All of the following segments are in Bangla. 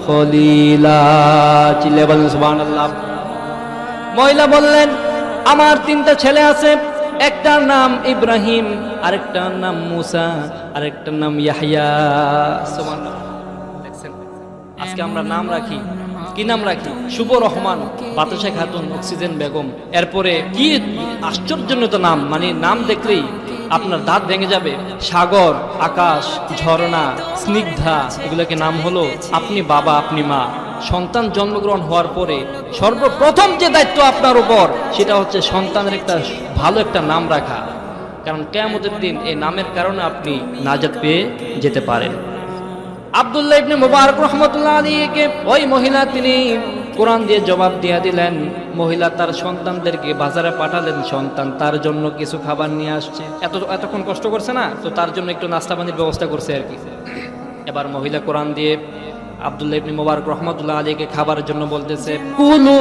খলিলা। চিল্লায়ে বলেন সুবহানাল্লাহ। মহিলা বললেন, আমার 3টা ছেলে আছে, একটার নাম ইব্রাহিম, আরেকটার নাম মুসা, আরেকটার নাম ইয়াহইয়া। সুবহানাল্লাহ। দেখছেন, আজকে আমরা নাম রাখি, কি নাম রাখি? শুভ রহমান, বাতাসা খাতুন, অক্সিজেন বেগম। এরপরে কি আশ্চর্যজনক নাম, মানে নাম দেখলেই আপনার দাঁত ভেঙে যাবে। সাগর, আকাশ, ঝর্ণা, স্নিগ্ধা, এগুলোকে নাম হলো আপনি বাবা, আপনি মা। সন্তান জন্মগ্রহণ হওয়ার পরে সর্বপ্রথম যে দায়িত্ব আপনার উপর, সেটা হচ্ছে সন্তানের একটা ভালো একটা নাম রাখা। কারণ কিয়ামতের দিন এই নামের কারণে আপনি নাজাত পেয়ে যেতে পারেন। আব্দুল্লাহ ইবনে মুবারক রাহমাতুল্লাহ আলাইহিকে ওই মহিলা তিনি কোরআন দিয়ে জবাব দিয়ে দিলেন। মহিলা তার সন্তানদেরকে বাজারে পাঠালেন, সন্তান তার জন্য কিছু খাবার নিয়ে আসছে। এতক্ষণ কষ্ট করছে না, তো তার জন্য একটু নাস্তা পানির ব্যবস্থা করছে আর কি। এবার মহিলা কোরআন দিয়ে আব্দুল্লাহ ইবনে মুবারক রাহমাতুল্লাহ আলাইহিকে খাবারের জন্য বলতেছে, কুলু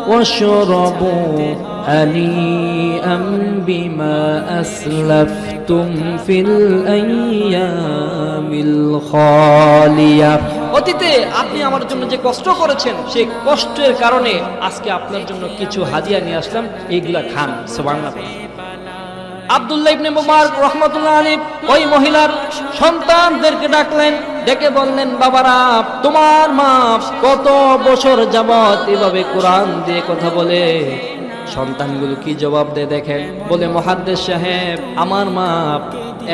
ওয়াশরাবু হানিআম বিমা আসলাফতুম ফিল আইয়ামিল খালিয়া। অতীতে আপনি আমার জন্য যে কষ্ট করেছেন, সেই কষ্টের কারণে আজকে আপনার জন্য কিছু হাদিয়া নিয়ে আসলাম, এইগুলা খান। সুবহানাল্লাহ। আব্দুল্লাহ ইবনে মুবারক রাহমাতুল্লাহ আলাইহি ওই মহিলার সন্তানদেরকে ডাকলেন, ডেকে বললেন, বাবারা, তোমার মা কত বছর যাবত এভাবে কোরআন দিয়ে কথা বলে। সন্তানগুলো কি জবাব দেয় দেখেন। বলে, মুহাদ্দিস সাহেব, আমার মা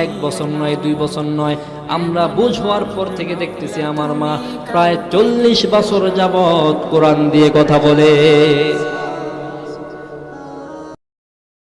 1 বছর নয়, 2 বছর নয়, আমরা বুঝ হওয়ার পর থেকে দেখতেছি আমার মা প্রায় 40 বছর যাবত কোরআন দিয়ে কথা বলে।